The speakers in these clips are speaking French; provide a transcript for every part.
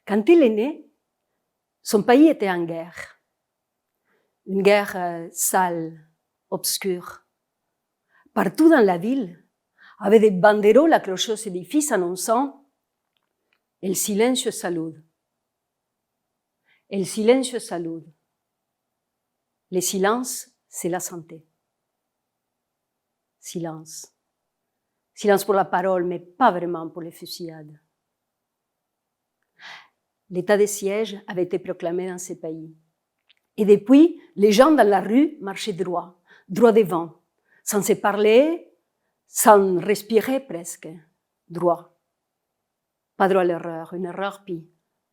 Quand il est né, son pays était en guerre. Une guerre sale, obscure. Partout dans la ville, avait des banderoles accrochées aux édifices annonçant « El silencio salud ». El silencio salud. Le silence, c'est la santé. Silence. Silence pour la parole, mais pas vraiment pour les fusillades. L'état de siège avait été proclamé dans ce pays. Et depuis, les gens dans la rue marchaient droit, droit devant, sans se parler, sans respirer presque, droit. Pas droit à l'erreur, une erreur pire,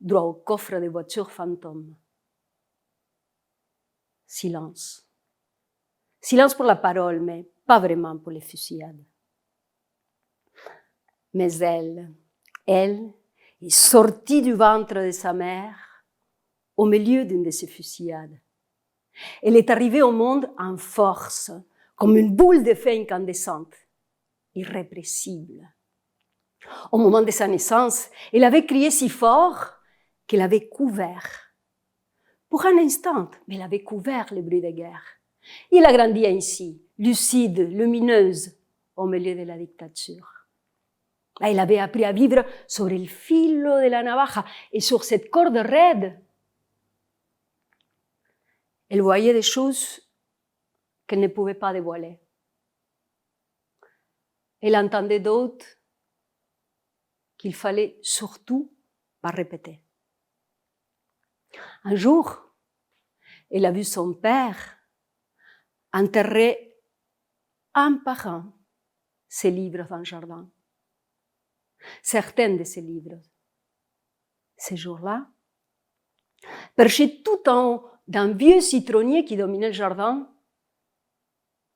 droit au coffre des voitures fantômes. Silence. Silence pour la parole, mais pas vraiment pour les fusillades. Mais elle est sortie du ventre de sa mère au milieu d'une de ces fusillades. Elle est arrivée au monde en force, comme une boule de feu incandescente, irrépressible. Au moment de sa naissance, elle avait crié si fort qu'elle avait couvert. Pour un instant, mais elle avait couvert le bruit de guerre. Il a grandi ainsi, lucide, lumineuse, au milieu de la dictature. Elle avait appris à vivre sur le filo de la navaja et sur cette corde raide. Elle voyait des choses qu'elle ne pouvait pas dévoiler. Elle entendait d'autres qu'il fallait surtout pas répéter. Un jour, elle a vu son père enterrer un par un ses livres dans le jardin. Certains de ces livres. Ce jour-là, perché tout en haut d'un vieux citronnier qui dominait le jardin,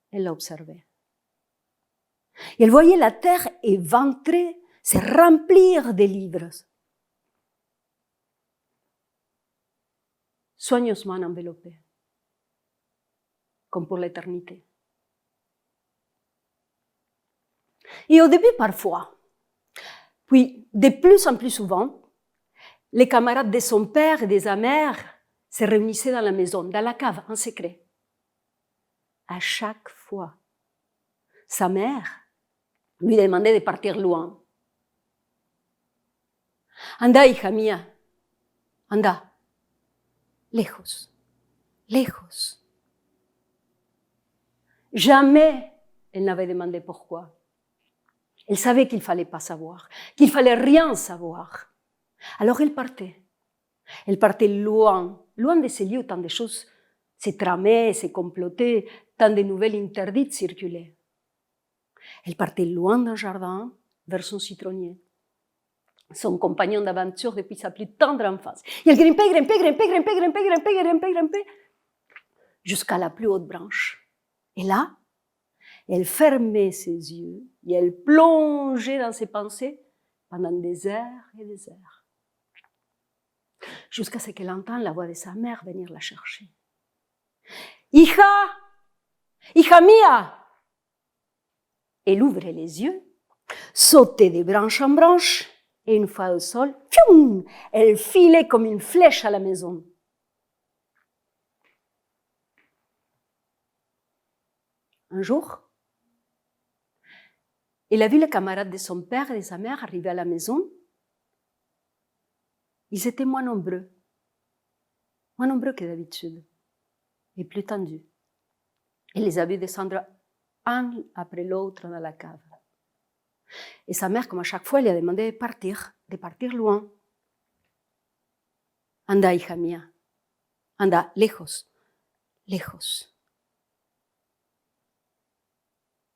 elle l'a observé. Et elle voyait la terre éventrée se remplir de livres. Soigneusement enveloppés, comme pour l'éternité. Et au début, parfois, puis de plus en plus souvent, les camarades de son père et de sa mère se réunissaient dans la maison, dans la cave, en secret. À chaque fois, sa mère lui demandait de partir loin. Anda, hija mía, anda, lejos, lejos. Jamais elle n'avait demandé pourquoi. Elle savait qu'il ne fallait pas savoir, qu'il ne fallait rien savoir. Alors elle partait. Elle partait loin, loin de ces lieux où tant de choses se tramaient, se complotaient, tant de nouvelles interdites circulaient. Elle partait loin d'un jardin vers son citronnier, son compagnon d'aventure depuis sa plus tendre enfance. Et elle grimpait, jusqu'à la plus haute branche. Et là, elle fermait ses yeux et elle plongeait dans ses pensées pendant des heures et des heures. Jusqu'à ce qu'elle entende la voix de sa mère venir la chercher. « Hija! Hija mía !» Elle ouvrait les yeux, sautait de branche en branche, et une fois au sol, fium, elle filait comme une flèche à la maison. Un jour, elle a vu les camarades de son père et de sa mère arriver à la maison. Ils étaient moins nombreux que d'habitude, et plus tendus. Elle les a vus descendre un après l'autre dans la cave. Et sa mère, comme à chaque fois, lui a demandé de partir loin. Anda, hija mía, anda, lejos, lejos.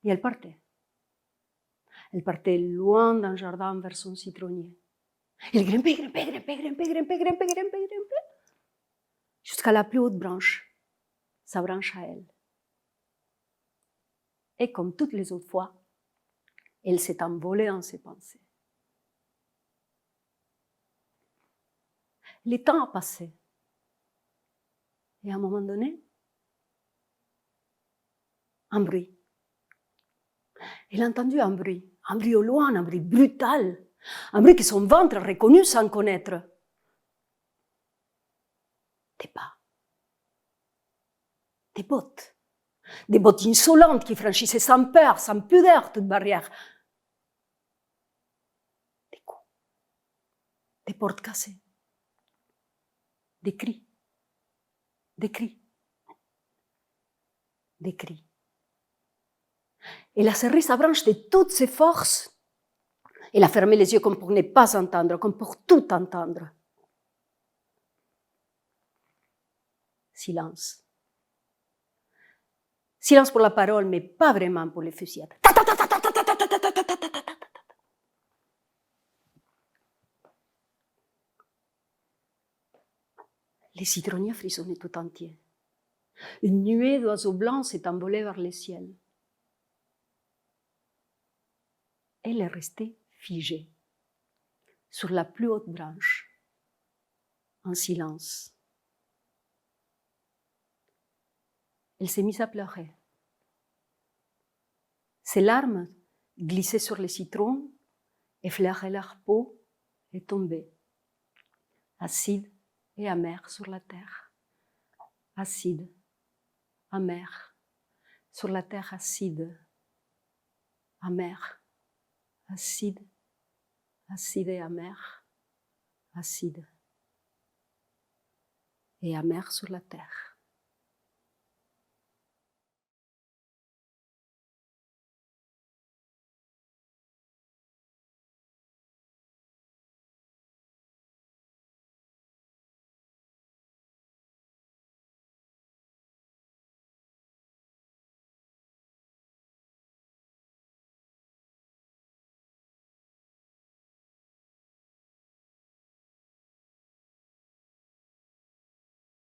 Et elle partait. Elle partait loin d'un jardin vers son citronnier. Elle grimpait, jusqu'à la plus haute branche, sa branche à elle. Et comme toutes les autres fois, elle s'est envolée dans ses pensées. Le temps a passé. Et à un moment donné, un bruit. Elle a entendu un bruit au loin, un bruit brutal, un bruit que son ventre a reconnu sans connaître. des pas, des bottes insolentes qui franchissaient sans peur, sans pudeur toute barrière, des coups, des portes cassées, des cris, des cris, des cris. Elle a serré sa branche de toutes ses forces. Elle a fermé les yeux comme pour ne pas entendre, comme pour tout entendre. Silence. Silence pour la parole, mais pas vraiment pour les fusillades. Les citronniers frissonnaient tout entiers. Une nuée d'oiseaux blancs s'est envolée vers le ciel. Elle est restée figée sur la plus haute branche, en silence. Elle s'est mise à pleurer. Ses larmes glissaient sur les citrons, effleuraient leur peau et tombaient, acides et amères sur la terre. Acide, amère, sur la terre acide, amère, acide, acide et amère, acide et amère sur la terre.